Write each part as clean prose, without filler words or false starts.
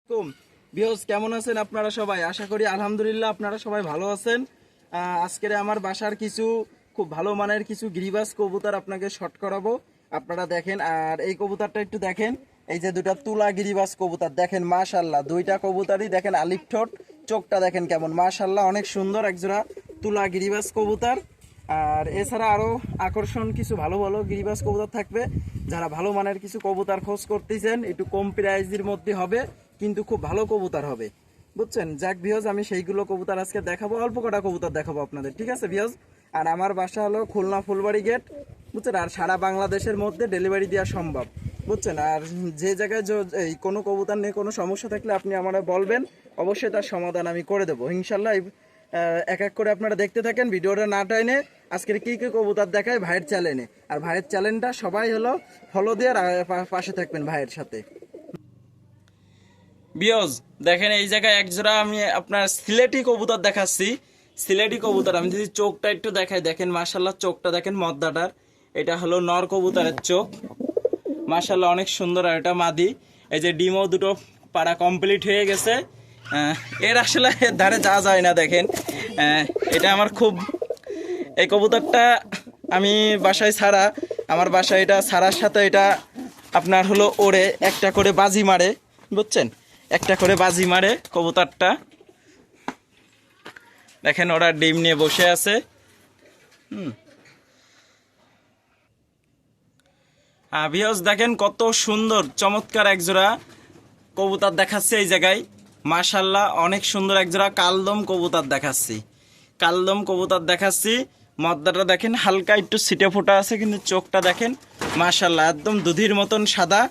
কুম ভিউয়ার্স কেমন আছেন আপনারা সবাই? আশা করি আলহামদুলিল্লাহ আপনারা সবাই ভালো আছেন। আজকের আমার বাসার কিছু খুব ভালো মানের কিছু গিরিবাজ কবুতর আপনাকে শর্ট করাবো। আপনারা দেখেন, আর এই কবুতরটা একটু দেখেন। এই যে দুটা তুলা গিরিবাজ কবুতর দেখেন, মাশাআল্লাহ দুইটা কবুতরই দেখেন আলিফ ঠোঁট, চোখটা দেখেন কেমন, মাশাআল্লাহ অনেক সুন্দর একজোড়া তুলা গিরিবাজ কবুতর। আর এছাড়া আরও আকর্ষণ কিছু ভালো ভালো গিরিবাজ কবুতর থাকবে। যারা ভালো মানের কিছু কবুতর খোঁজ করতেছেন, একটু কম প্রাইজের মধ্যে হবে কিন্তু খুব ভালো কবুতর হবে, বুঝছেন? যাক ভিউয়ার্স, আমি সেইগুলো কবুতর আজকে দেখাবো, অল্প কটা কবুতর দেখাবো আপনাদের, ঠিক আছে ভিউয়ার্স? আর আমার বাসা হলো খুলনা ফুলবাড়ি গেট, বুঝছেন? আর সারা বাংলাদেশের মধ্যে ডেলিভারি দেওয়া সম্ভব, বুঝছেন? আর যে জায়গায় এই কোনো কবুতর নিয়ে কোনো সমস্যা থাকলে আপনি আমাকে বলবেন, অবশ্যই তার সমাধান আমি করে দেবো ইনশাল্লাহ। এক এক করে আপনারা দেখতে থাকেন, ভিডিওটা না টাইনে আজকের কী কী কবুতর দেখায় ভাইয়ের চ্যানেলে। আর ভাইয়ের চ্যানেলটা সবাই হলো ফলো দিয়ে পাশে থাকবেন ভাইয়ের সাথে। বিয়জ দেখেন, এই জায়গায় একজোড়া আমি আপনার সিলেটি কবুতর দেখাচ্ছি। সিলেটি কবুতর আমি যদি চোখটা একটু দেখাই, দেখেন মাশাল্লাহ চোখটা দেখেন মদ্দাটার। এটা হলো নর কবুতরের চোখ, মাশাল্লাহ অনেক সুন্দর। আর এটা মাদি। এই যে ডিমও দুটো পাড়া কমপ্লিট হয়ে গেছে। এর আসলে ধারে যাওয়া যায় না দেখেন। এটা আমার খুব, এই কবুতরটা আমি বাসায় ছাড়া, আমার বাসায় এটা ছাড়ার সাথে এটা আপনার হলো ওড়ে একটা করে বাজি মারে, বুঝছেন? একটা করে বাজি মারে কবুতরটা। দেখেন ওরা ডিম নিয়ে বসে আছে। ভিউয়ার্স দেখেন কত সুন্দর চমৎকার একজোড়া কবুতর দেখাচ্ছে এই জায়গায়, মাশাল্লাহ অনেক সুন্দর একজোড়া কালদম কবুতর দেখাচ্ছি। কালদম কবুতর দেখাচ্ছি। মদ্দাটা দেখেন হালকা একটু ছিটে ফোটা আছে, কিন্তু চোখটা দেখেন মাশাল্লাহ একদম দুধির মতন সাদা।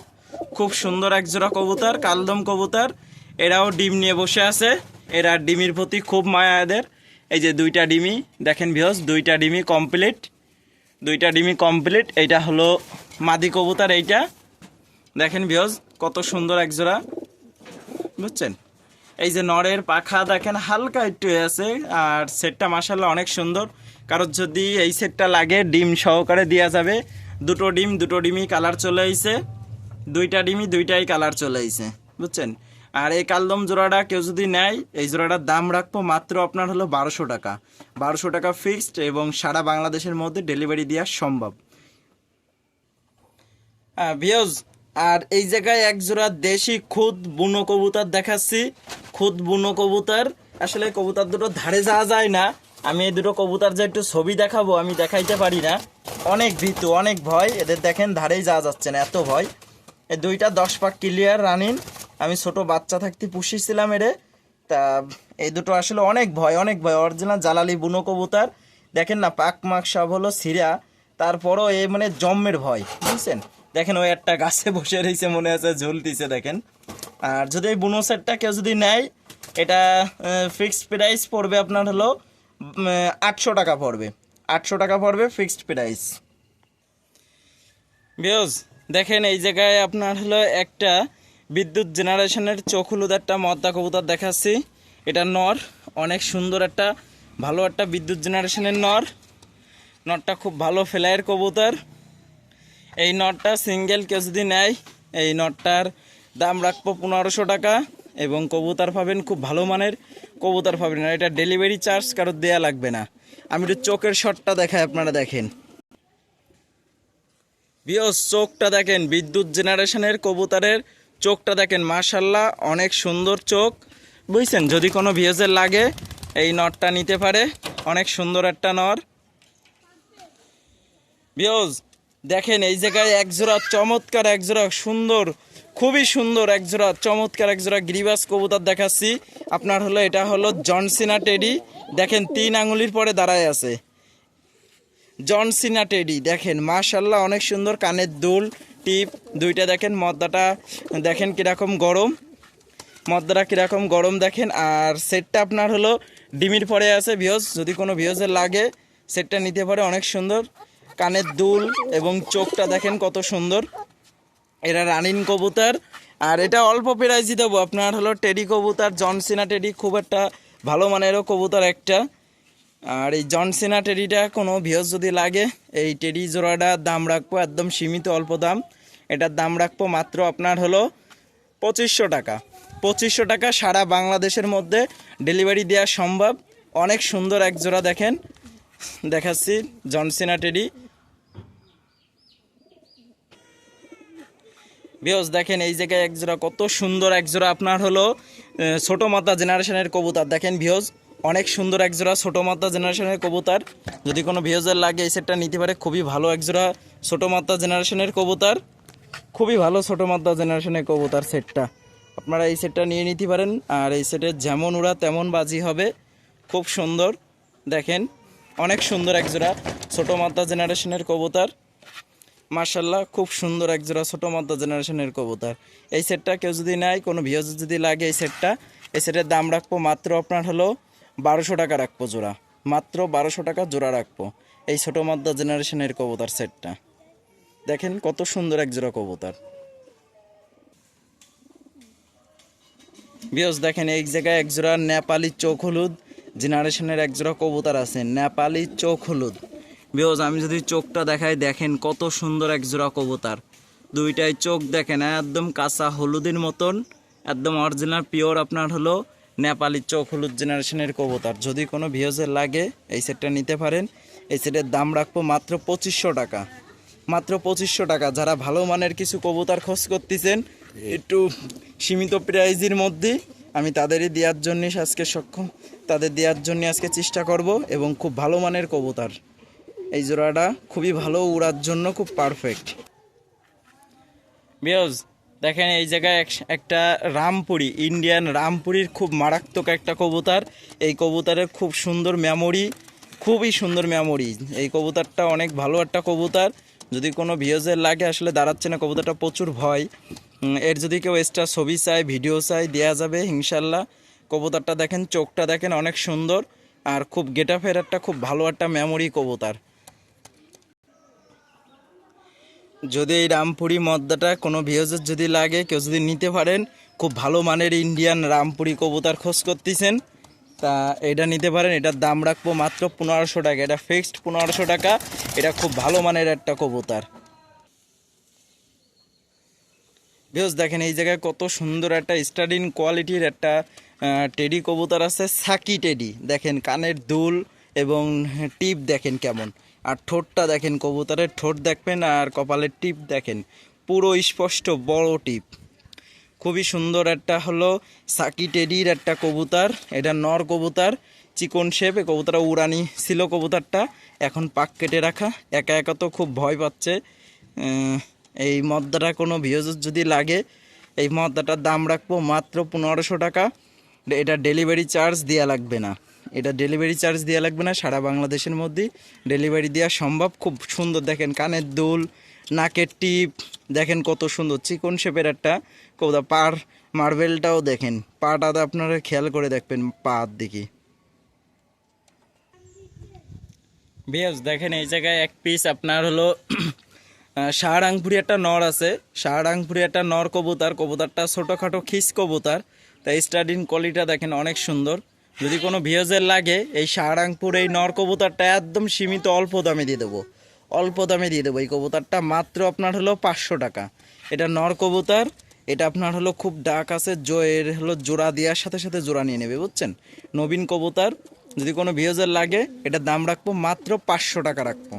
খুব সুন্দর একজোড়া কবুতর, কালদম কবুতর। এরাও ডিম নিয়ে বসে আছে। এরা ডিমির প্রতি খুব মায়া এদের। এই যে দুইটা ডিমি দেখেন ভিউয়ার্স, দুইটা ডিমি কমপ্লিট, দুইটা ডিমি কমপ্লিট। এইটা হলো মাদি কবুতর। এইটা দেখেন ভিউয়ার্স কত সুন্দর একজোড়া, বুঝছেন? এই যে নরের পাখা দেখেন হালকা একটু আছে। আর সেটটা মাশাল্লাহ অনেক সুন্দর। কারোর যদি এই সেটটা লাগে ডিম সহকারে দেওয়া যাবে। দুটো ডিমই কালার চলে আইছে, দুইটা ডিমই দুইটাই কালার চলে আইছে, বুঝছেন? আর এই কালদম জোড়াটা কেউ যদি নেয়, এই জোড়াটার দাম রাখবো মাত্র আপনার হলো 1200 টাকা। 1200 টাকা ফিক্সড, এবং সারা বাংলাদেশের মধ্যে ডেলিভারি দেওয়া সম্ভব। ভিউয়ার্স, আর এই জায়গায় এক জোড়া দেশি খুদ বুনো কবুতর দেখাচ্ছি। খুদ বুনো কবুতর, আসলে কবুতর দুটো ধারে যাওয়া যায় না। আমি এই দুটো কবুতর যে একটু ছবি দেখাবো, আমি দেখাইতে পারি না, অনেক ভীতু, অনেক ভয় এদের। দেখেন ধারেই যাওয়া যাচ্ছে না, এত ভয়। এই দুইটা 10 পাক ক্লিয়ার রানিং, আমি ছোট বাচ্চা থাকতে পুষিয়েছিলাম এরে। তা এই দুটো আসলে অনেক ভয়, অনেক ভয়। অরিজিনাল জালালি বুনো কবুতর, দেখেন না পাক মাক সব হলো সিরা, তারপরও এই মানে জম্মের ভয়, বুঝছেন? দেখেন ওই একটা গাছে বসে রয়েছে, মনে আছে ঝুলতিছে দেখেন। আর যদি এই বুনো সেটটা কেউ যদি নেয়, এটা ফিক্সড প্রাইস পড়বে আপনার হলো 800 টাকা পড়বে। 800 টাকা পড়বে ফিক্সড প্রাইস। ভিউয়ার্স দেখেন, এই জায়গায় আপনার হলো একটা বিদ্যুৎ জেনারেশনের চোখ হলুদ একটা মদ্দা কবুতর দেখাচ্ছি। এটা নর, অনেক সুন্দর একটা ভালো একটা বিদ্যুৎ জেনারেশনের নর। নরটা খুব ভালো ফ্লাইয়ের কবুতর। এই নটটা সিঙ্গেল কেউ যদি নেয়, এই নটটার দাম রাখবো 1500 টাকা, এবং কবুতর পাবেন খুব ভালো মানের কবুতর পাবেন। আর এটা ডেলিভারি চার্জ কারো দেয়া লাগবে না। আমি একটু চোখের শটটা দেখাই, আপনারা দেখেন ভিউয়ার্স, চোখটা দেখেন, বিদ্যুৎ জেনারেশনের কবুতরের চোখটা দেখেন, মাশাল্লাহ অনেক সুন্দর চোখ, বুঝছেন? যদি কোনো ভিউয়ার্সের লাগে এই নটটা নিতে পারে, অনেক সুন্দর একটা নর। ভিউয়ার্স দেখেন, এই জায়গায় একজোড়া চমৎকার, একজোড়া সুন্দর, খুবই সুন্দর একজোড়া চমৎকার একজোড়া গিরিবাজ কবুতর দেখাচ্ছি আপনার হলো। এটা হলো জনসিনা টেডি, দেখেন 3 আঙুলির পরে দাঁড়ায় আছে। জনসিনা টেডি দেখেন মাশাল্লাহ অনেক সুন্দর, কানের দুল টিপ দুইটা দেখেন। মদ্দাটা দেখেন কীরকম গরম, মদ্দাটা কীরকম গরম দেখেন। আর সেটটা আপনার হলো ডিমির পরে আছে। ভিউয়ার্স যদি কোনো ভিউয়ার্সের লাগে সেটটা নিতে পারে, অনেক সুন্দর। কানের দুল এবং চোখটা দেখেন কত সুন্দর। এরা রানিং কবুতর। আর এটা অল্প প্রাইজই দেবো আপনার হলো টেডি কবুতর, জনসিনা টেডি, খুব একটা ভালো মানেরও কবুতর একটা। আর এই জনসিনা টেডিটা কোনো ভিউয়ার্স যদি লাগে, এই টেডি জোড়াটার দাম রাখবো একদম সীমিত অল্প দাম। এটার দাম রাখবো মাত্র আপনার হলো 2500 টাকা। 2500 টাকা, সারা বাংলাদেশের মধ্যে ডেলিভারি দেওয়া সম্ভব। অনেক সুন্দর এক জোড়া দেখেন, দেখাচ্ছি জনসিনা টেডি। ভিউয়ার্স দেখেন এই জায়গায় এক জোড়া কত সুন্দর এক জোড়া আপনার হলো ছোট মাতা জেনারেশনের কবুতর। দেখেন ভিউয়ার্স অনেক সুন্দর এক জোড়া ছোট মাতা জেনারেশনের কবুতর। যদি কোনো ভিউয়ার্সের লাগে এই সেটটা নিতে পারে, খুবই ভালো এক জোড়া ছোট মাতা জেনারেশনের কবুতর, খুবই ভালো ছোট মাতা জেনারেশনের কবুতর সেটটা। আপনারা এই সেটটা নিয়ে নিতে পারেন। আর এই সেটের যেমন উড়া তেমন বাজি হবে, খুব সুন্দর। দেখেন অনেক সুন্দর এক জোড়া ছোট মাতা জেনারেশনের কবুতর, মাশাআল্লাহ খুব সুন্দর এক জোড়া ছোট মাতা জেনারেশনের কবুতর। এই সেটটা কেউ যদি নেয়, কোনো ভিউয়ার্স যদি লাগে এই সেটের দাম রাখবো মাত্র আপনার হলো 1200 টাকা রাখবো জোড়া, মাত্র 1200 টাকা জোড়া রাখবো এই ছোট মাতা জেনারেশনের কবুতর সেটটা। দেখেন কত সুন্দর এক জোড়া কবুতর। ভিউয়ার্স দেখেন এই জায়গায় এক জোড়া নেপালি চোখ হলুদ জেনারেশনের এক জোড়া কবুতর আছে, নেপালি চোখ হলুদ। ভিউয়ার্স আমি যদি চোখটা দেখাই, দেখেন কত সুন্দর এক জোড়া কবুতর। দুইটাই চোখ দেখেন একদম কাঁচা হলুদের মতন, একদম অরিজিনাল পিওর আপনার হলো নেপালি চোখ হলুদ জেনারেশনের কবুতর। যদি কোনো ভিউয়ার্সের লাগে এই সেটটা নিতে পারেন। এই সেটের দাম রাখবো মাত্র 2500 টাকা, মাত্র 2500 টাকা। যারা ভালো মানের কিছু কবুতর খোঁজ করতেছেন একটু সীমিত প্রাইজের মধ্যে, আমি তাদেরই দেওয়ার জন্য আজকে সক্ষম, তাদের দেওয়ার জন্য আজকে চেষ্টা করব। এবং খুব ভালো মানের কবুতর, এই জোড়াটা খুবই ভালো উড়ার জন্য খুব পারফেক্ট। ভিউয়ার্স দেখেন এই জায়গায় একটা রামপুরি, ইন্ডিয়ান রামপুরির খুব মারাত্মক একটা কবুতর। এই কবুতরের খুব সুন্দর মেমোরি, খুবই সুন্দর মেমোরি। এই কবুতরটা অনেক ভালো একটা কবুতর। যদি কোনো ভিউয়ার্সের লাগে, আসলে দাঁড়াচ্ছে না কবুতরটা, প্রচুর ভয়। এর যদি কেউ এক্সট্রা ছবি চাই, ভিডিও চাই, দেওয়া যাবে ইনশাল্লাহ। কবুতরটা দেখেন, চোখটা দেখেন অনেক সুন্দর, আর খুব গেটাফের একটা খুব ভালো একটা মেমোরি কবুতর। যদি এই রামপুরি মদ্দাটা কোনো ভিউয়ার্সের যদি লাগে, কেউ যদি নিতে পারেন, খুব ভালো মানের ইন্ডিয়ান রামপুরি কবুতর খোঁজ করতেছেন, তা এটা নিতে পারেন। এটার দাম রাখবো মাত্র 1500 টাকা, এটা ফিক্সড 1500 টাকা। এটা খুব ভালো মানের একটা কবুতর। ভিউয়ার্স দেখেন এই জায়গায় কত সুন্দর একটা স্টাডিন কোয়ালিটির একটা টেডি কবুতর আছে, সাকি টেডি। দেখেন কানের দুল এবং টিপ দেখেন কেমন, আর ঠোঁটটা দেখেন, কবুতরের ঠোঁট দেখবেন, আর কপালের টিপ দেখেন পুরো স্পষ্ট বড় টিপ। খুবই সুন্দর একটা হলো সাকি টেডির একটা কবুতর। এটা নর কবুতর, চিকন শেপ। কবুতরটা উড়ানি ছিল কবুতরটা, এখন পাক কেটে রাখা। একা একা তো খুব ভয় পাচ্ছে। এই মদ্দাটা কোনো ভিউয়ার্স যদি লাগে, এই মদ্দাটার দাম রাখবো মাত্র 1500 টাকা। এটা ডেলিভারি চার্জ দেওয়া লাগবে না, এটা ডেলিভারি চার্জ দেওয়া লাগবে না। সারা বাংলাদেশের মধ্যে ডেলিভারি দেওয়া সম্ভব। খুব সুন্দর দেখেন কানের দুল, নাকের টিপ দেখেন কত সুন্দর, চিকন শেপের একটা কবুতর। পার মার্বেলটাও দেখেন, পাটাতে আপনারা খেয়াল করে দেখবেন পার দিকে। ভিউয়ার্স দেখেন এই জায়গায় এক পিস আপনার হলো শাহরাংপুরি একটা নর আছে, শাহরাংপুরি একটা নর কবুতর। কবুতরটা ছোটোখাটো খিস কবুতর, তাই স্টাডিং কোয়ালিটিটা দেখেন অনেক সুন্দর। যদি কোনো ভিউয়ার্সের লাগে, এই শাহরাংপুর এই নর কবুতরটা একদম সীমিত অল্প দামে দিয়ে দেবো, অল্প দামে দিয়ে দেবো। এই কবুতরটা মাত্র আপনার হলো 500 টাকা। এটা নর কবুতর, এটা আপনার হলো খুব ডাক আছে, এর হলো জোড়া দেওয়ার সাথে সাথে জোড়া নিয়ে নেবে, বুঝছেন। নবীন কবুতর, যদি কোনো ভিউয়ার্সের লাগে এটার দাম রাখবো মাত্র 500 টাকা রাখবো।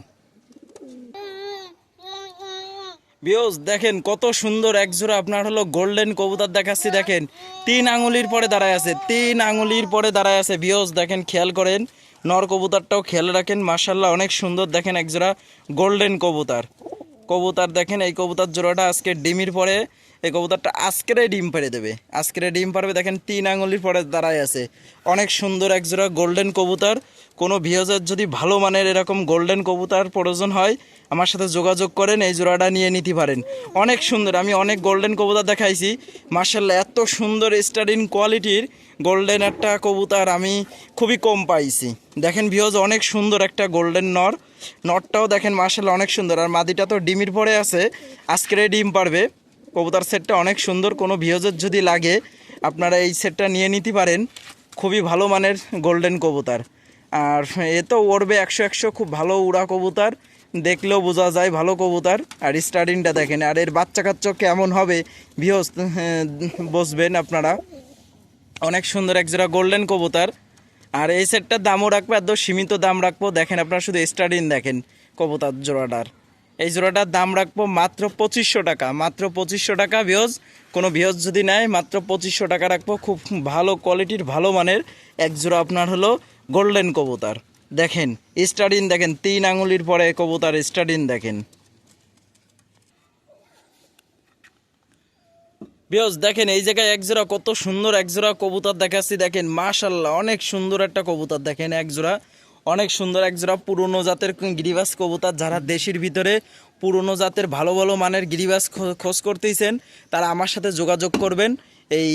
ভিউয়ার্স দেখেন কত সুন্দর এক জোড়া আপনার হলো গোল্ডেন কবুতর দেখাচ্ছি। দেখেন 3 আঙুলির পরে দাঁড়ায় আছে, 3 আঙুলির পরে দাঁড়ায় আছে। ভিউয়ার্স দেখেন খেয়াল করেন, নর কবুতরটাও খেয়াল রাখেন, মাশাআল্লাহ অনেক সুন্দর। দেখেন এক জোড়া গোল্ডেন কবুতর, কবুতর দেখেন। এই কবুতর জোড়াটা আজকে ডিমের পরে, এই কবুতরটা আজকেরে ডিম পেড়ে দেবে, আজকেরে ডিম পারবে। দেখেন 3 আঙুলির পরে দাঁড়ায় আছে, অনেক সুন্দর এক জোড়া গোল্ডেন কবুতর। কোনো ভিউয়ার্সের যদি ভালো মানের এরকম গোল্ডেন কবুতর প্রয়োজন হয়, আমার সাথে যোগাযোগ করেন, এই জোড়াটা নিয়ে নিতে পারেন। অনেক সুন্দর, আমি অনেক গোল্ডেন কবুতর দেখাইছি, মাশাআল্লাহ এত সুন্দর স্টাডিং কোয়ালিটির গোল্ডেন একটা কবুতর আমি খুবই কম পাইছি। দেখেন ভিউয়ার্স অনেক সুন্দর একটা গোল্ডেন নর, নরটাও দেখেন মাশাআল্লাহ অনেক সুন্দর। আর মাদিটা তো ডিমের পরে আছে, আজকেরে ডিম পারবে। কবুতর সেটটা অনেক সুন্দর, কোনো ভিউয়ার্সের যদি লাগে আপনারা এই সেটটা নিয়ে নিতে পারেন। খুবই ভালো মানের গোল্ডেন কবুতর, আর এ তো উড়বে 100 100, খুব ভালো উড়া কবুতর। দেখলেও বোঝা যায় ভালো কবুতর। আর স্টার্টিংটা দেখেন, আর এর বাচ্চা কাচ্চা কেমন হবে ভিউজ বসবেন আপনারা। অনেক সুন্দর একজোড়া গোল্ডেন কবুতর। আর এই সেটটার দামও রাখবো, একদম সীমিত দাম রাখবো। দেখেন আপনারা শুধু স্টার্টিং দেখেন কবুতর জোড়াটার। এই জোড়াটার দাম রাখবো মাত্র 2500 টাকা, মাত্র 2500 টাকা ভিউজ। কোনো ভিউজ যদি নেয় মাত্র 2500 টাকা রাখবো। খুব ভালো কোয়ালিটির ভালো মানের এক জোড়া আপনার হলো গোল্ডেন কবুতর। দেখেন স্টার্টিং দেখেন, 3 আঙুলির পরে কবুতর স্টার্টিং দেখেন ভিউজ। দেখেন এই জায়গায় একজোড়া কত সুন্দর একজোড়া কবুতর দেখাচ্ছি। দেখেন মাশাল্লাহ অনেক সুন্দর একটা কবুতর। দেখেন একজোড়া অনেক সুন্দর একজোড়া পুরনো জাতের গিরিবাজ কবুতর। যারা দেশের ভিতরে পুরনো জাতের ভালো ভালো মানের গিরিবাজ খোঁজ করতেইছেন তারা আমার সাথে যোগাযোগ করবেন। এই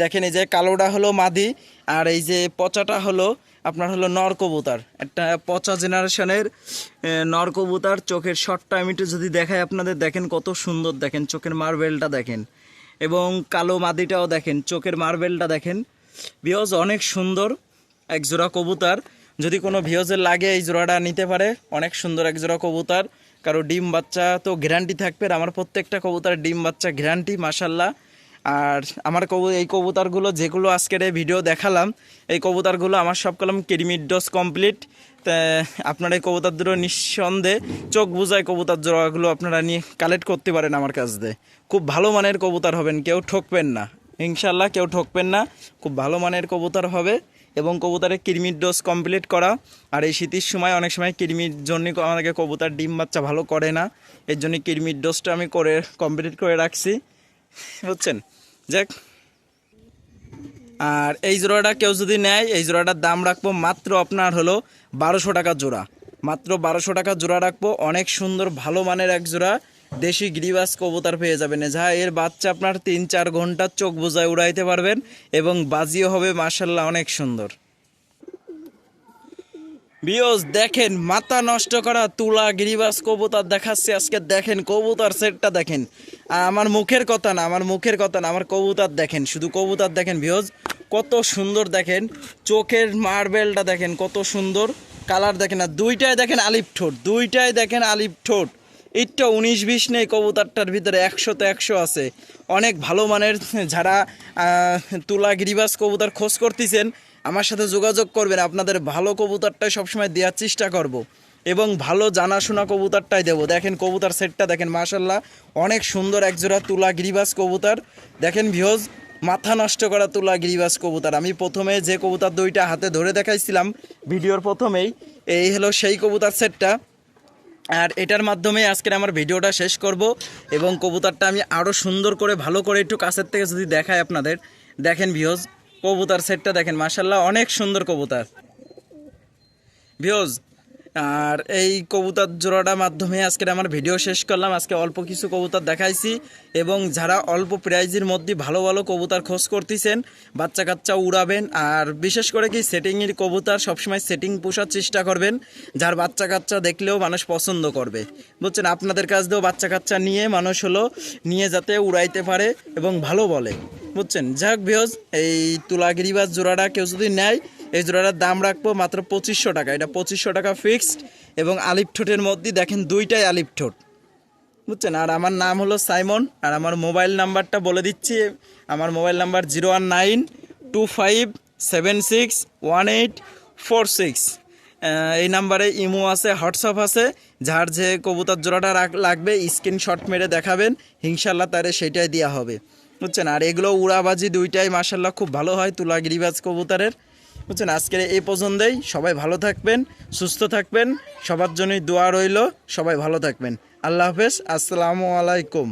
দেখেন এই যে কালোটা হলো মাদি, আর এই যে পচাটা হলো আপনার হলো নর কবুতর। একটা পচা জেনারেশনের নর কবুতর। চোখের শটটা আমি একটু যদি দেখাই আপনাদের, দেখেন কত সুন্দর। দেখেন চোখের মার্বেলটা দেখেন, এবং কালো মাদিটাও দেখেন, চোখের মার্বেলটা দেখেন ভিউজ। অনেক সুন্দর এক জোড়া কবুতর। যদি কোনো ভিউজের লাগে এই জোড়াটা নিতে পারে। অনেক সুন্দর এক জোড়া কবুতর। কারো ডিম বাচ্চা তো গ্যারান্টি থাকবে, আমার প্রত্যেকটা কবুতর ডিম বাচ্চা গ্যারান্টি মাশাল্লাহ। আর আমার এই কবুতরগুলো যেগুলো আজকের এই ভিডিও দেখালাম, এই কবুতরগুলো আমার সব কলম কিডমির ডোজ কমপ্লিট। তা আপনার এই কবুতর দুটো নিঃসন্দেহে চোখ বুঝায় কবুতর জোড়াগুলো আপনারা নিয়ে কালেক্ট করতে পারেন আমার কাছ দিয়ে। খুব ভালো মানের কবুতর হবেন, কেউ ঠকবেন না ইনশাল্লাহ, কেউ ঠকবেন না। খুব ভালো মানের কবুতর হবে এবং কবুতরের কৃমির ডোজ কমপ্লিট করা। আর এই শীতের সময় অনেক সময় কৃমির জন্য আমাদেরকে কবুতর ডিম বাচ্চা ভালো করে না, এর জন্য কৃমির ডোজটা আমি কমপ্লিট করে রাখছি, বুঝছেন। যাক, আর এই জোড়াটা কেউ যদি নেয় এই জোড়াটার দাম রাখবো মাত্র আপনার হলো 1200 টাকা জোড়া, মাত্র 1200 টাকা জোড়া রাখবো। অনেক সুন্দর ভালো মানের এক জোড়া দেশি গিরিবাজ কবুতর পেয়ে যাবেন, যা এর বাচ্চা আপনার 3-4 ঘন্টা চোখ বোঝায় উড়াইতে পারবেন এবং বাজিও হবে মাশাল্লাহ অনেক সুন্দর। ভিউজ দেখেন মাথা নষ্ট করা তুলা গিরিবাজ কবুতর দেখাচ্ছে আজকে। দেখেন কবুতর সেটটা দেখেন, আমার মুখের কথা না, আমার মুখের কথা না, আমার কবুতর দেখেন, শুধু কবুতর দেখেন ভিউজ কত সুন্দর। দেখেন চোখের মার্বেলটা দেখেন কত সুন্দর, কালার দেখেন। আর দুইটাই দেখেন আলিপ ঠোঁট, দুইটাই দেখেন আলিপ ঠোঁট। এইটা 19-20 নেই, কবুতরটার ভিতরে 100-তে 100 আছে। অনেক ভালো মানের। যারা তুলা গিরিবাজ কবুতর খোঁজ করতেছেন আমার সাথে যোগাযোগ করবেন। আপনাদের ভালো কবুতরটাই সবসময় দেওয়ার চেষ্টা করব এবং ভালো জানাশোনা কবুতরটাই দেবো। দেখেন কবুতর সেটটা দেখেন মাশাল্লাহ অনেক সুন্দর একজোড়া তুলা গিরিবাজ কবুতর। দেখেন ভিউজ মাথা নষ্ট করা তুলা গিরিবাজ কবুতর। আমি প্রথমে যে কবুতর দুইটা হাতে ধরে দেখাইছিলাম ভিডিওর প্রথমেই, এই হলো সেই কবুতর সেটটা। আর এটার মাধ্যমে আজকের আমার ভিডিওটা শেষ করব এবং কবুতরটা আমি আরও সুন্দর করে ভালো করে একটু কাছের থেকে যদি দেখাই আপনাদের, দেখেন ভিউজ কবুতর সেটটা দেখেন মাশাল্লাহ অনেক সুন্দর কবুতর ভিউজ। আর এই কবুতর জোড়াটার মাধ্যমে আজকের আমার ভিডিও শেষ করলাম। আজকে অল্প কিছু কবুতর দেখাইছি এবং যারা অল্প প্রাইজের মধ্যে ভালো ভালো কবুতর খোঁজ করতেছেন, বাচ্চা কাচ্চা উড়াবেন, আর বিশেষ করে কি সেটিংয়ের কবুতর সবসময় সেটিং পোষার চেষ্টা করবেন, যার বাচ্চা কাচ্চা দেখলেও মানুষ পছন্দ করবে, বুঝছেন। আপনাদের কাছ দিয়েও বাচ্চা কাচ্চা নিয়ে মানুষ হলো নিয়ে যাতে উড়াইতে পারে এবং ভালো বলে, বুঝছেন। যাক ভিউজ এই তুলা গিরিবাজ জোড়াটা কেউ যদি নেয় এই জোড়াটার দাম রাখবো মাত্র 2500 টাকা। এটা 2500 টাকা ফিক্সড এবং আলিপ ঠোঁটের মধ্যে দেখেন দুইটাই আলিপ ঠোঁট, বুঝছেন। আর আমার নাম হলো সাইমন। আর আমার মোবাইল নাম্বারটা বলে দিচ্ছি, আমার মোবাইল নাম্বার 01925761846। এই নাম্বারে ইমো আছে, হোয়াটসঅ্যাপ আছে। যার যে কবুতর জোড়াটা লাগবে স্ক্রিনশট মেরে দেখাবেন, ইনশাল্লাহ তারে সেটাই দেওয়া হবে, বুঝছেন। আর এগুলো উড়াবাজি দুইটাই মাশাল্লাহ খুব ভালো হয় তুলা গিরিবাজ কবুতরের, বুঝছেন। আজকের এই পর্যন্তই। সবাই ভালো থাকবেন, সুস্থ থাকবেন, সবার জন্যই দোয়া রইল। সবাই ভালো থাকবেন। আল্লাহ হাফেজ, আসসালামু আলাইকুম।